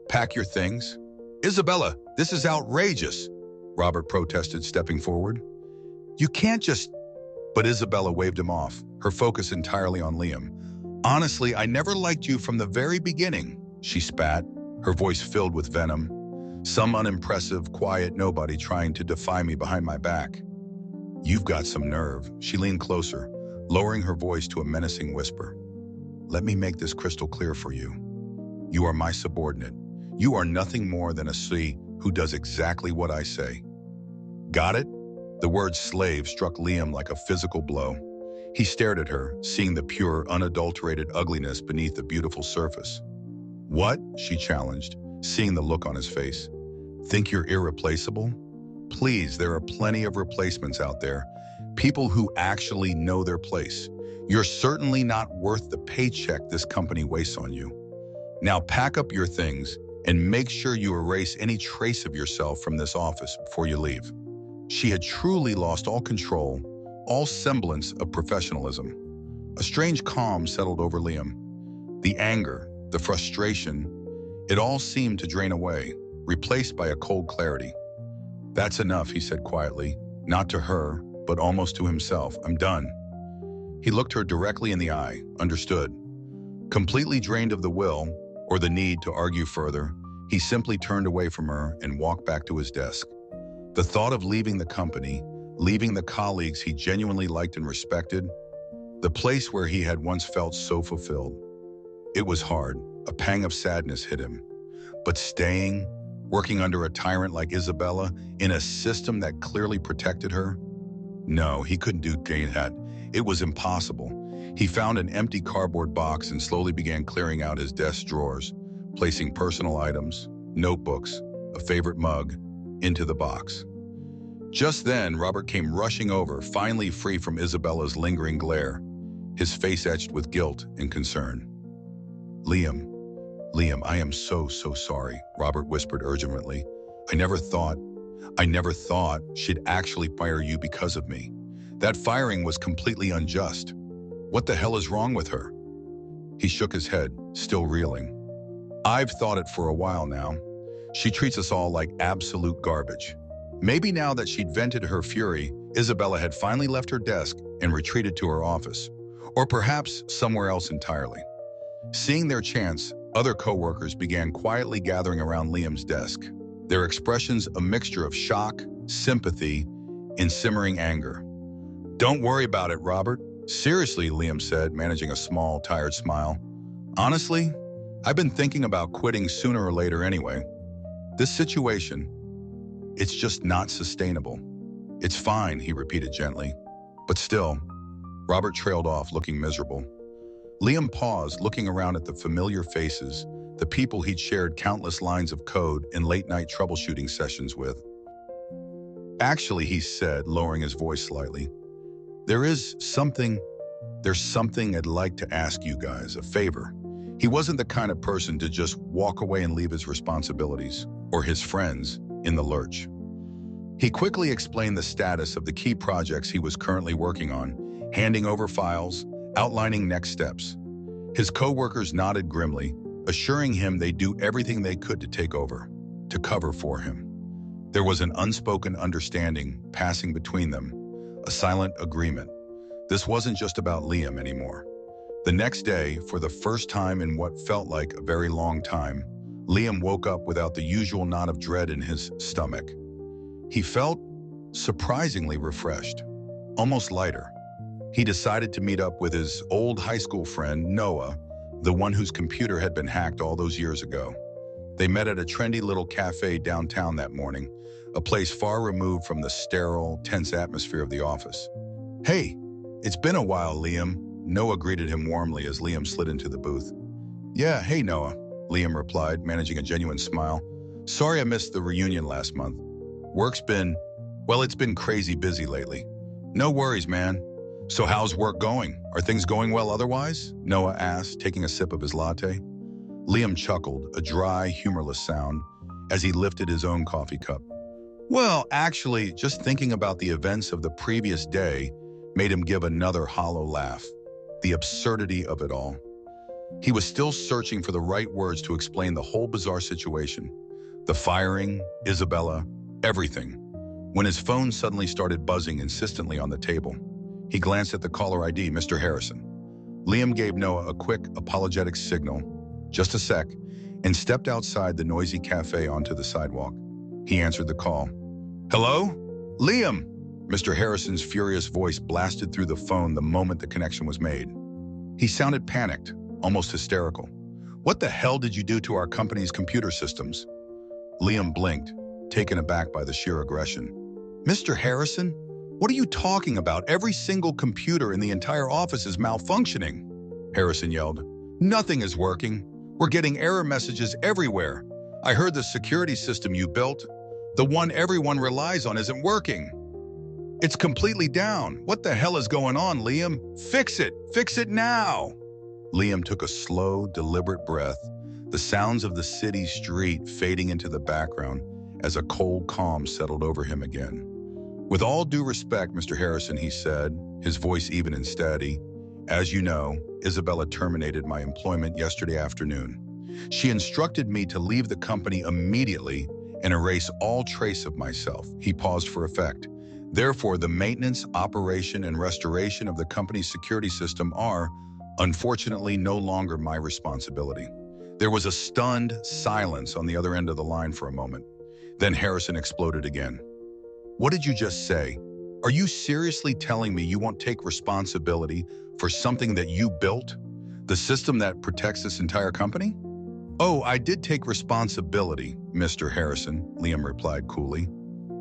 Pack your things." "Isabella, this is outrageous," Robert protested, stepping forward. "You can't just—" But Isabella waved him off, her focus entirely on Liam. "Honestly, I never liked you from the very beginning," she spat, her voice filled with venom. Some unimpressive, quiet nobody trying to defy me behind my back. You've got some nerve. She leaned closer, lowering her voice to a menacing whisper. Let me make this crystal clear for you. You are my subordinate. You are nothing more than a slave who does exactly what I say. Got it? The word slave struck Liam like a physical blow. He stared at her, seeing the pure, unadulterated ugliness beneath the beautiful surface. What? She challenged, seeing the look on his face. Think you're irreplaceable? Please, there are plenty of replacements out there. People who actually know their place. You're certainly not worth the paycheck this company wastes on you. Now pack up your things and make sure you erase any trace of yourself from this office before you leave. She had truly lost all control, all semblance of professionalism. A strange calm settled over Liam. The anger, the frustration, it all seemed to drain away, replaced by a cold clarity. That's enough, he said quietly, not to her, but almost to himself. I'm done. He looked her directly in the eye, understood. Completely drained of the will, or the need to argue further, he simply turned away from her and walked back to his desk. The thought of leaving the company, leaving the colleagues he genuinely liked and respected, the place where he had once felt so fulfilled. It was hard. A pang of sadness hit him. But staying, working under a tyrant like Isabella, in a system that clearly protected her? No, he couldn't do that. It was impossible. He found an empty cardboard box and slowly began clearing out his desk drawers, placing personal items, notebooks, a favorite mug, into the box. Just then, Robert came rushing over, finally free from Isabella's lingering glare, his face etched with guilt and concern. Liam, I am so sorry, Robert whispered urgently. I never thought she'd actually fire you because of me. That firing was completely unjust. What the hell is wrong with her? He shook his head, still reeling. I've thought it for a while now. She treats us all like absolute garbage. Maybe now that she'd vented her fury, Isabella had finally left her desk and retreated to her office, or perhaps somewhere else entirely. Seeing their chance, other co-workers began quietly gathering around Liam's desk, their expressions a mixture of shock, sympathy, and simmering anger. Don't worry about it, Robert. Seriously, Liam said, managing a small, tired smile. Honestly, I've been thinking about quitting sooner or later anyway. This situation, it's just not sustainable. It's fine, he repeated gently. But still, Robert trailed off, looking miserable. Liam paused, looking around at the familiar faces, the people he'd shared countless lines of code and late-night troubleshooting sessions with. Actually, he said, lowering his voice slightly, there's something I'd like to ask you guys, a favor. He wasn't the kind of person to just walk away and leave his responsibilities, or his friends, in the lurch. He quickly explained the status of the key projects he was currently working on, handing over files, outlining next steps. His co-workers nodded grimly, assuring him they'd do everything they could to take over, to cover for him. There was an unspoken understanding passing between them, a silent agreement. This wasn't just about Liam anymore. The next day, for the first time in what felt like a very long time, Liam woke up without the usual knot of dread in his stomach. He felt surprisingly refreshed, almost lighter. He decided to meet up with his old high school friend, Noah, the one whose computer had been hacked all those years ago. They met at a trendy little cafe downtown that morning, a place far removed from the sterile, tense atmosphere of the office. Hey, it's been a while, Liam. Noah greeted him warmly as Liam slid into the booth. Yeah, hey, Noah, Liam replied, managing a genuine smile. Sorry I missed the reunion last month. It's been crazy busy lately. No worries, man. So how's work going? Are things going well otherwise? Noah asked, taking a sip of his latte. Liam chuckled, a dry, humorless sound, as he lifted his own coffee cup. Well, actually, just thinking about the events of the previous day made him give another hollow laugh. The absurdity of it all. He was still searching for the right words to explain the whole bizarre situation. The firing, Isabella, everything. When his phone suddenly started buzzing insistently on the table. He glanced at the caller ID, Mr. Harrison. Liam gave Noah a quick, apologetic signal. Just a sec, and stepped outside the noisy cafe onto the sidewalk. He answered the call. "Hello? Liam!" Mr. Harrison's furious voice blasted through the phone the moment the connection was made. He sounded panicked, almost hysterical. "What the hell did you do to our company's computer systems?" Liam blinked, taken aback by the sheer aggression. "Mr. Harrison, what are you talking about? Every single computer in the entire office is malfunctioning," Harrison yelled. "Nothing is working. We're getting error messages everywhere. I heard the security system you built, the one everyone relies on, isn't working. It's completely down. What the hell is going on, Liam? Fix it! Fix it now!" Liam took a slow, deliberate breath, the sounds of the city street fading into the background as a cold calm settled over him again. "With all due respect, Mr. Harrison," he said, his voice even and steady, "as you know, Isabella terminated my employment yesterday afternoon. She instructed me to leave the company immediately and erase all trace of myself." He paused for effect. "Therefore, the maintenance, operation, and restoration of the company's security system are, unfortunately, no longer my responsibility." There was a stunned silence on the other end of the line for a moment. Then Harrison exploded again. "What did you just say? Are you seriously telling me you won't take responsibility for something that you built? The system that protects this entire company?" "Oh, I did take responsibility, Mr. Harrison," Liam replied coolly.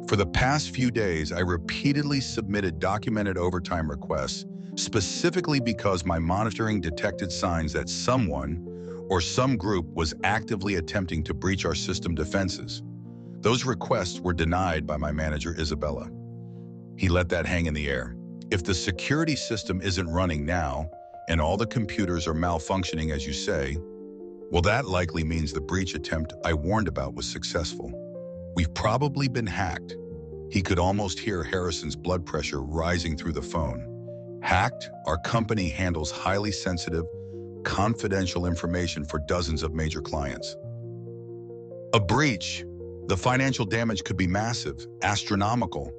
"For the past few days, I repeatedly submitted documented overtime requests, specifically because my monitoring detected signs that someone or some group was actively attempting to breach our system defenses. Those requests were denied by my manager, Isabella." He let that hang in the air. "If the security system isn't running now, and all the computers are malfunctioning as you say, well, that likely means the breach attempt I warned about was successful. We've probably been hacked." He could almost hear Harrison's blood pressure rising through the phone. "Hacked? Our company handles highly sensitive, confidential information for dozens of major clients. A breach? The financial damage could be massive, astronomical."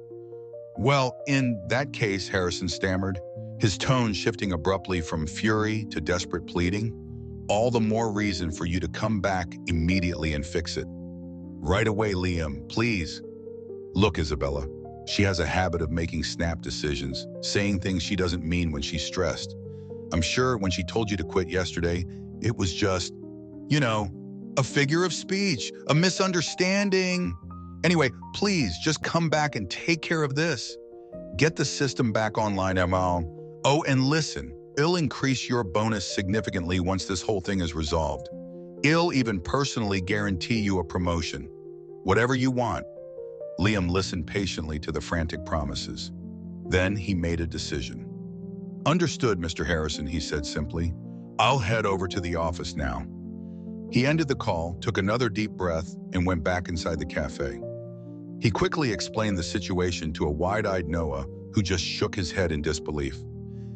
"Well, in that case," Harrison stammered, his tone shifting abruptly from fury to desperate pleading, "all the more reason for you to come back immediately and fix it. Right away, Liam, please." "Look, Isabella, she has a habit of making snap decisions, saying things she doesn't mean when she's stressed. I'm sure when she told you to quit yesterday, it was just, a figure of speech, a misunderstanding. Anyway, please just come back and take care of this. Get the system back online, Emma. Oh, and listen, it'll increase your bonus significantly once this whole thing is resolved. I'll even personally guarantee you a promotion. Whatever you want." Liam listened patiently to the frantic promises. Then he made a decision. "Understood, Mr. Harrison," he said simply. "I'll head over to the office now." He ended the call, took another deep breath, and went back inside the cafe. He quickly explained the situation to a wide-eyed Noah who just shook his head in disbelief.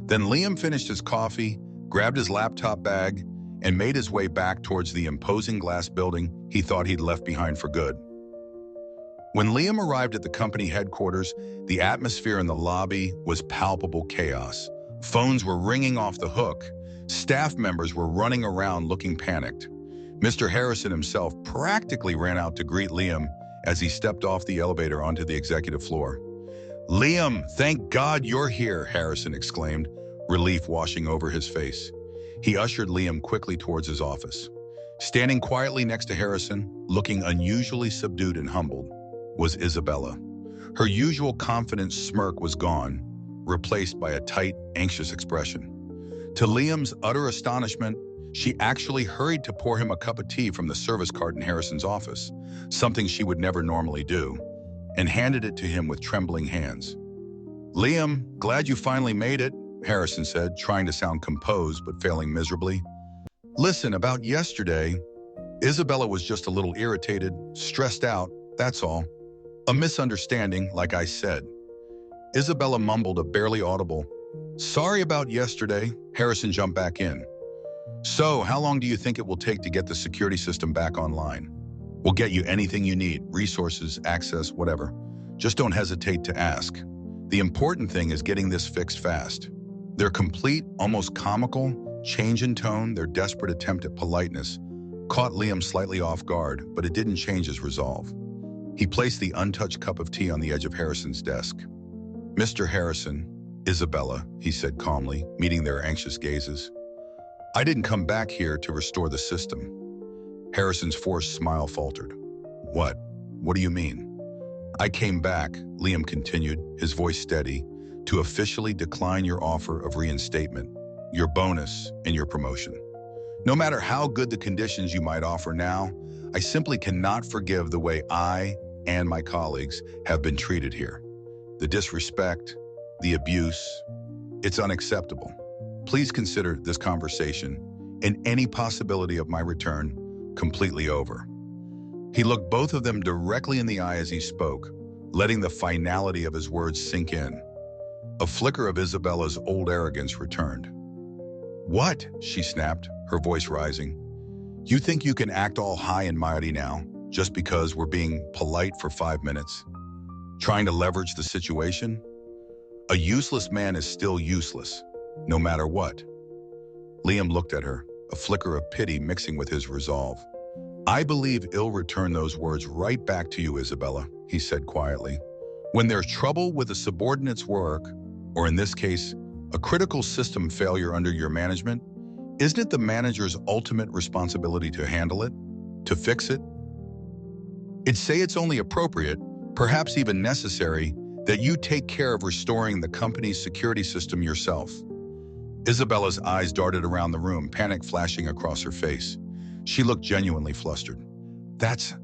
Then Liam finished his coffee, grabbed his laptop bag, and made his way back towards the imposing glass building he thought he'd left behind for good. When Liam arrived at the company headquarters, the atmosphere in the lobby was palpable chaos. Phones were ringing off the hook. Staff members were running around looking panicked. Mr. Harrison himself practically ran out to greet Liam as he stepped off the elevator onto the executive floor. "Liam, thank God you're here," Harrison exclaimed, relief washing over his face. He ushered Liam quickly towards his office. Standing quietly next to Harrison, looking unusually subdued and humbled, was Isabella. Her usual confident smirk was gone, replaced by a tight, anxious expression. To Liam's utter astonishment, she actually hurried to pour him a cup of tea from the service cart in Harrison's office, something she would never normally do, and handed it to him with trembling hands. "Liam, glad you finally made it," Harrison said, trying to sound composed but failing miserably. "Listen, about yesterday, Isabella was just a little irritated, stressed out, that's all. A misunderstanding, like I said." Isabella mumbled a barely audible, "Sorry about yesterday." Harrison jumped back in. "So, how long do you think it will take to get the security system back online? We'll get you anything you need, resources, access, whatever. Just don't hesitate to ask. The important thing is getting this fixed fast." Their complete, almost comical, change in tone, their desperate attempt at politeness, caught Liam slightly off guard, but it didn't change his resolve. He placed the untouched cup of tea on the edge of Harrison's desk. "Mr. Harrison, Isabella," he said calmly, meeting their anxious gazes. "I didn't come back here to restore the system." Harrison's forced smile faltered. "What? What do you mean?" "I came back," Liam continued, his voice steady, "to officially decline your offer of reinstatement, your bonus, and your promotion. No matter how good the conditions you might offer now, I simply cannot forgive the way I and my colleagues have been treated here. The disrespect, the abuse, it's unacceptable. Please consider this conversation and any possibility of my return completely over." He looked both of them directly in the eye as he spoke, letting the finality of his words sink in. A flicker of Isabella's old arrogance returned. "What?" she snapped, her voice rising. "You think you can act all high and mighty now, just because we're being polite for 5 minutes? Trying to leverage the situation? A useless man is still useless, no matter what." Liam looked at her, a flicker of pity mixing with his resolve. "I believe I'll return those words right back to you, Isabella," he said quietly. "When there's trouble with a subordinate's work, or in this case, a critical system failure under your management, isn't it the manager's ultimate responsibility to handle it, to fix it? I'd say it's only appropriate, perhaps even necessary, that you take care of restoring the company's security system yourself." Isabella's eyes darted around the room, panic flashing across her face. She looked genuinely flustered. That's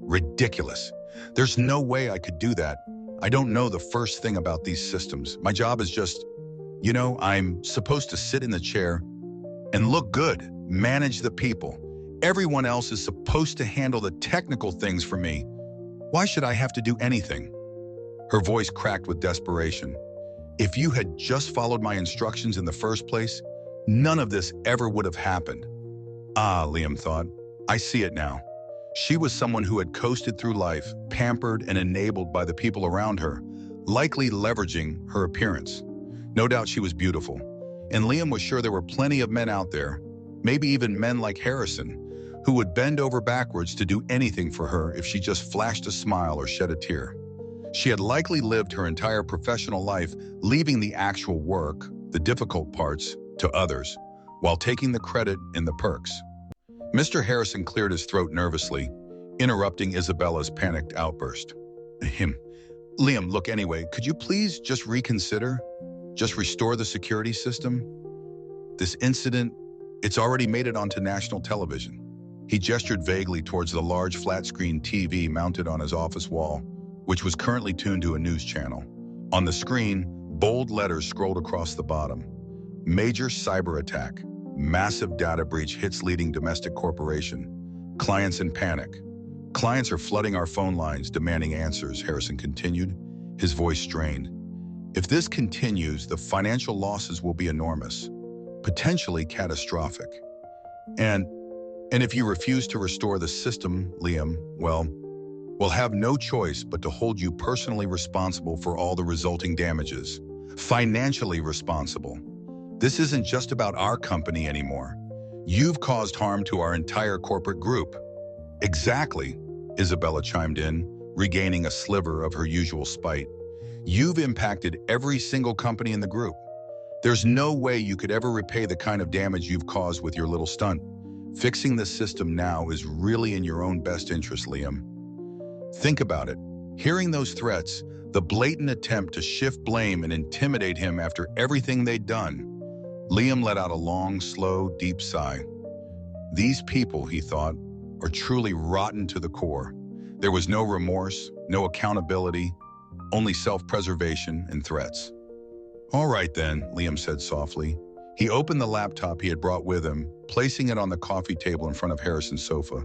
ridiculous. There's no way I could do that. I don't know the first thing about these systems. My job is just, I'm supposed to sit in the chair and look good, manage the people. Everyone else is supposed to handle the technical things for me. Why should I have to do anything?" Her voice cracked with desperation. "If you had just followed my instructions in the first place, none of this ever would have happened." Ah, Liam thought, I see it now. She was someone who had coasted through life, pampered and enabled by the people around her, likely leveraging her appearance. No doubt she was beautiful, and Liam was sure there were plenty of men out there, maybe even men like Harrison, who would bend over backwards to do anything for her if she just flashed a smile or shed a tear. She had likely lived her entire professional life leaving the actual work, the difficult parts, to others, while taking the credit and the perks. Mr. Harrison cleared his throat nervously, interrupting Isabella's panicked outburst. "Liam, look anyway, could you please just reconsider? Just restore the security system? This incident, it's already made it onto national television." He gestured vaguely towards the large flat-screen TV mounted on his office wall, which was currently tuned to a news channel. On the screen, bold letters scrolled across the bottom. "Major cyber attack. Massive data breach hits leading domestic corporation. Clients in panic. Clients are flooding our phone lines demanding answers," Harrison continued, his voice strained. "If this continues, the financial losses will be enormous, potentially catastrophic. And if you refuse to restore the system, Liam, well, we'll have no choice but to hold you personally responsible for all the resulting damages. Financially responsible. This isn't just about our company anymore. You've caused harm to our entire corporate group." "Exactly," Isabella chimed in, regaining a sliver of her usual spite. "You've impacted every single company in the group. There's no way you could ever repay the kind of damage you've caused with your little stunt. Fixing the system now is really in your own best interest, Liam." Think about it. Hearing those threats, the blatant attempt to shift blame and intimidate him after everything they'd done, Liam let out a long, slow, deep sigh. These people, he thought, are truly rotten to the core. There was no remorse, no accountability, only self-preservation and threats. "All right then," Liam said softly. He opened the laptop he had brought with him, placing it on the coffee table in front of Harrison's sofa.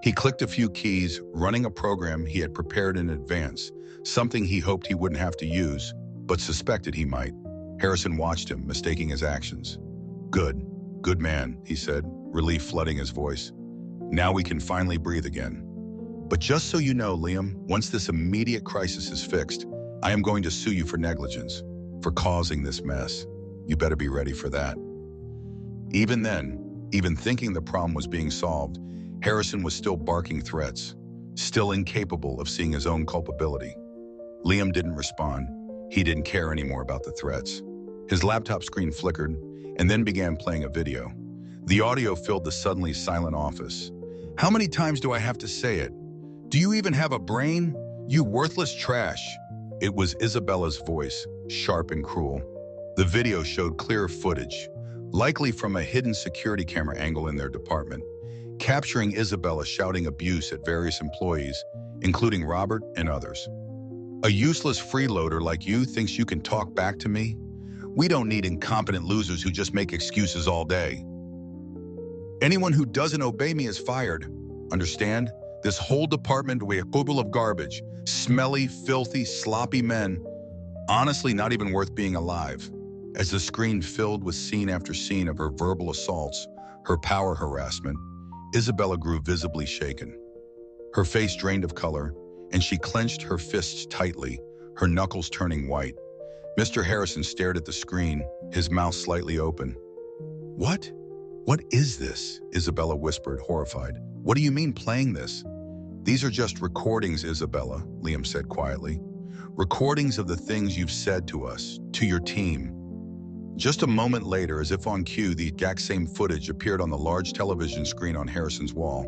He clicked a few keys, running a program he had prepared in advance, something he hoped he wouldn't have to use, but suspected he might. Harrison watched him, mistaking his actions. Good man," he said, relief flooding his voice. "Now we can finally breathe again. But just so you know, Liam, once this immediate crisis is fixed, I am going to sue you for negligence, for causing this mess. You better be ready for that." Even then, Even thinking the problem was being solved, Harrison was still barking threats, still incapable of seeing his own culpability. Liam didn't respond. He didn't care anymore about the threats. His laptop screen flickered and then began playing a video. The audio filled the suddenly silent office. "How many times do I have to say it? Do you even have a brain? You worthless trash." It was Isabella's voice, sharp and cruel. The video showed clear footage, likely from a hidden security camera angle in their department, capturing Isabella shouting abuse at various employees, including Robert and others. "A useless freeloader like you thinks you can talk back to me? We don't need incompetent losers who just make excuses all day. Anyone who doesn't obey me is fired. Understand? This whole department will be a couple of garbage, smelly, filthy, sloppy men. Honestly, not even worth being alive." As the screen filled with scene after scene of her verbal assaults, her power harassment, Isabella grew visibly shaken. Her face drained of color, and she clenched her fists tightly, her knuckles turning white. Mr. Harrison stared at the screen, his mouth slightly open. "What? What is this?" Isabella whispered, horrified. "What do you mean playing this?" "These are just recordings, Isabella," Liam said quietly. "Recordings of the things you've said to us, to your team." Just a moment later, as if on cue, the exact same footage appeared on the large television screen on Harrison's wall.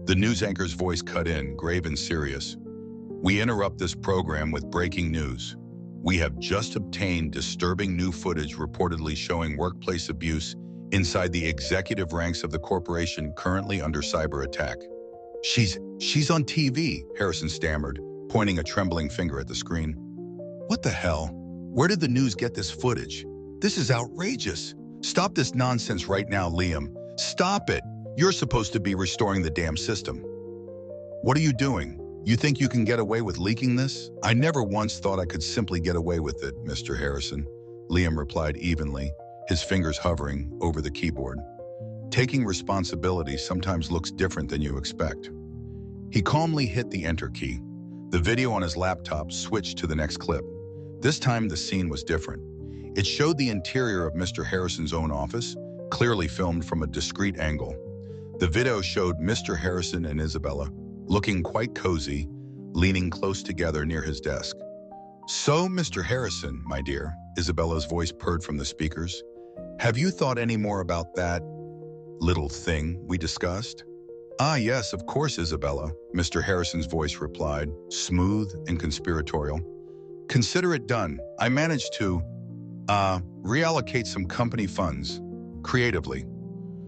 The news anchor's voice cut in, grave and serious. "We interrupt this program with breaking news. We have just obtained disturbing new footage reportedly showing workplace abuse inside the executive ranks of the corporation currently under cyber attack." She's on TV, Harrison stammered, pointing a trembling finger at the screen. "What the hell? Where did the news get this footage? This is outrageous. Stop this nonsense right now, Liam. Stop it. You're supposed to be restoring the damn system." "What are you doing? You think you can get away with leaking this?" "I never once thought I could simply get away with it, Mr. Harrison," Liam replied evenly, his fingers hovering over the keyboard. "Taking responsibility sometimes looks different than you expect." He calmly hit the enter key. The video on his laptop switched to the next clip. This time the scene was different. It showed the interior of Mr. Harrison's own office, clearly filmed from a discreet angle. The video showed Mr. Harrison and Isabella looking quite cozy, leaning close together near his desk. "So, Mr. Harrison, my dear," Isabella's voice purred from the speakers, "have you thought any more about that little thing we discussed?" "Ah, yes, of course, Isabella," Mr. Harrison's voice replied, smooth and conspiratorial. "Consider it done. I managed to reallocate some company funds, creatively.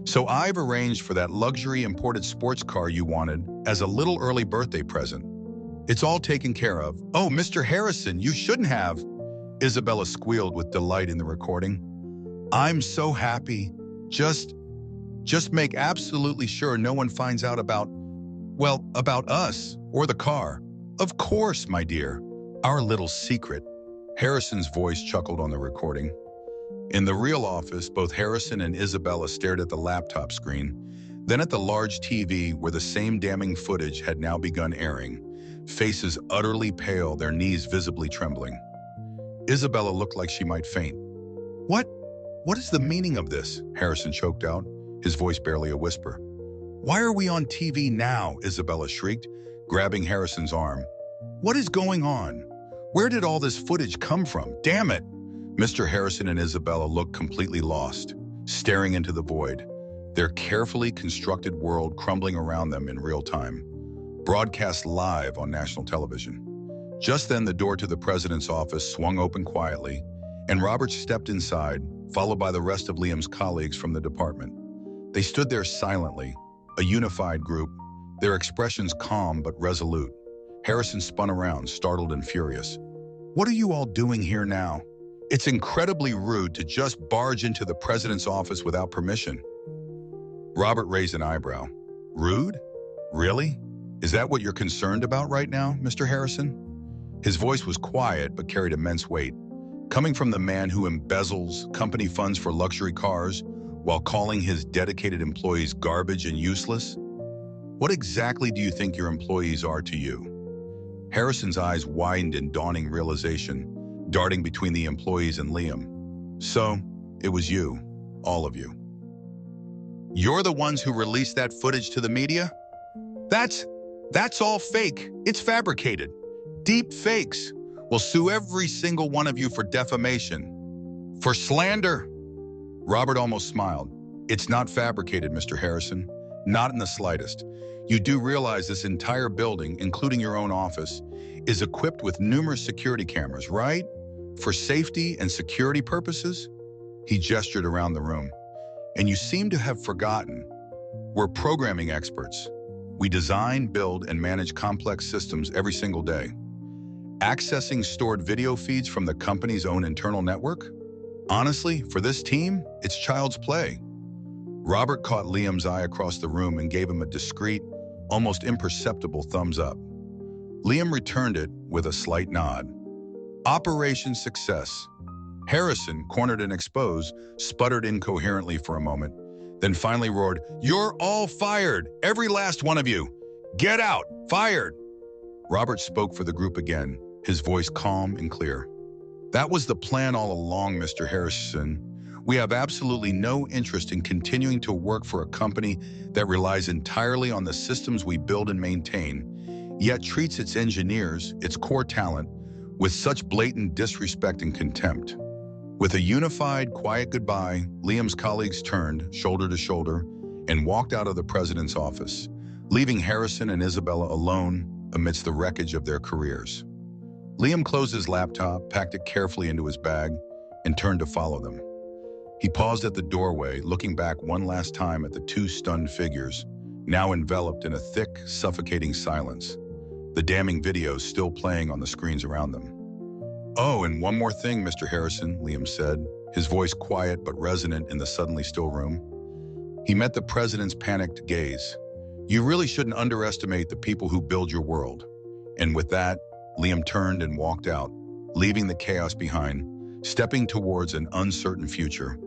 So I've arranged for that luxury imported sports car you wanted as a little early birthday present. It's all taken care of." "Oh, Mr. Harrison, you shouldn't have," Isabella squealed with delight in the recording. "I'm so happy. Just make absolutely sure no one finds out about us or the car." "Of course, my dear. Our little secret." Harrison's voice chuckled on the recording. In the real office, both Harrison and Isabella stared at the laptop screen, then at the large TV where the same damning footage had now begun airing, faces utterly pale, their knees visibly trembling. Isabella looked like she might faint. What is the meaning of this?" Harrison choked out, his voice barely a whisper. "Why are we on TV now?" Isabella shrieked, grabbing Harrison's arm. "What is going on? Where did all this footage come from? Damn it!" Mr. Harrison and Isabella looked completely lost, staring into the void, their carefully constructed world crumbling around them in real time, broadcast live on national television. Just then, the door to the president's office swung open quietly, and Robert stepped inside, followed by the rest of Liam's colleagues from the department. They stood there silently, a unified group, their expressions calm but resolute. Harrison spun around, startled and furious. "What are you all doing here now? It's incredibly rude to just barge into the president's office without permission." Robert raised an eyebrow. "Rude? Really? Is that what you're concerned about right now, Mr. Harrison?" His voice was quiet but carried immense weight, coming from the man who embezzles company funds for luxury cars while calling his dedicated employees garbage and useless. "What exactly do you think your employees are to you?" Harrison's eyes widened in dawning realization, darting between the employees and Liam. "So, it was you, all of you. You're the ones who released that footage to the media? That's all fake. It's fabricated. Deep fakes. We'll sue every single one of you for defamation. For slander. Robert almost smiled. It's not fabricated, Mr. Harrison. Not in the slightest. You do realize this entire building, including your own office, is equipped with numerous security cameras, right? For safety and security purposes? He gestured around the room. And you seem to have forgotten. We're programming experts. We design, build, and manage complex systems every single day. Accessing stored video feeds from the company's own internal network? Honestly, for this team, it's child's play. Robert caught Liam's eye across the room and gave him a discreet, almost imperceptible thumbs up. Liam returned it with a slight nod. Operation success. Harrison, cornered and exposed, sputtered incoherently for a moment, then finally roared, "You're all fired! Every last one of you! Get out! Fired!" Robert spoke for the group again, his voice calm and clear. "That was the plan all along, Mr. Harrison. We have absolutely no interest in continuing to work for a company that relies entirely on the systems we build and maintain, yet treats its engineers, its core talent, with such blatant disrespect and contempt." With a unified, quiet goodbye, Liam's colleagues turned, shoulder to shoulder, and walked out of the president's office, leaving Harrison and Isabella alone amidst the wreckage of their careers. Liam closed his laptop, packed it carefully into his bag, and turned to follow them. He paused at the doorway, looking back one last time at the two stunned figures, now enveloped in a thick, suffocating silence, the damning videos still playing on the screens around them. "Oh, and one more thing, Mr. Harrison," Liam said, his voice quiet but resonant in the suddenly still room. He met the president's panicked gaze. "You really shouldn't underestimate the people who build your world." And with that, Liam turned and walked out, leaving the chaos behind, stepping towards an uncertain future,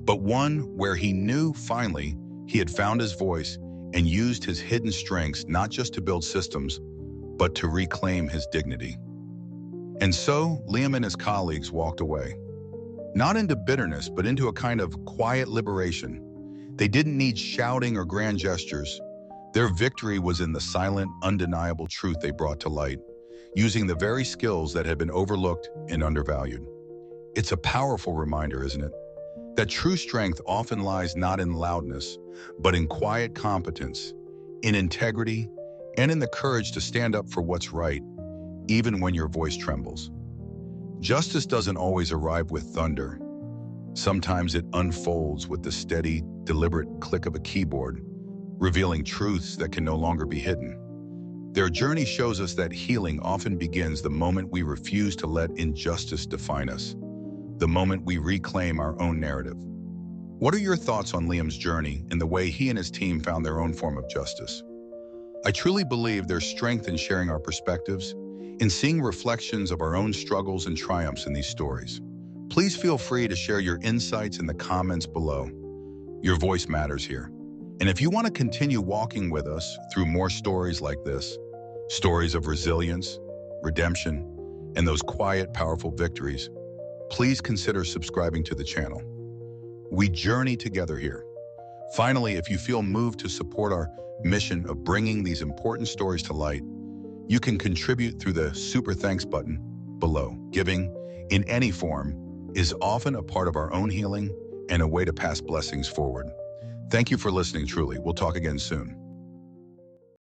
but one where he knew finally he had found his voice and used his hidden strengths not just to build systems, but to reclaim his dignity. And so, Liam and his colleagues walked away. Not into bitterness, but into a kind of quiet liberation. They didn't need shouting or grand gestures. Their victory was in the silent, undeniable truth they brought to light, using the very skills that had been overlooked and undervalued. It's a powerful reminder, isn't it? That true strength often lies not in loudness, but in quiet competence, in integrity, and in the courage to stand up for what's right, even when your voice trembles. Justice doesn't always arrive with thunder. Sometimes it unfolds with the steady, deliberate click of a keyboard, revealing truths that can no longer be hidden. Their journey shows us that healing often begins the moment we refuse to let injustice define us, the moment we reclaim our own narrative. What are your thoughts on Liam's journey and the way he and his team found their own form of justice? I truly believe there's strength in sharing our perspectives, in seeing reflections of our own struggles and triumphs in these stories. Please feel free to share your insights in the comments below. Your voice matters here. And if you want to continue walking with us through more stories like this, stories of resilience, redemption, and those quiet, powerful victories, please consider subscribing to the channel. We journey together here. Finally, if you feel moved to support our mission of bringing these important stories to light, you can contribute through the Super Thanks button below. Giving, in any form, is often a part of our own healing and a way to pass blessings forward. Thank you for listening, truly. We'll talk again soon.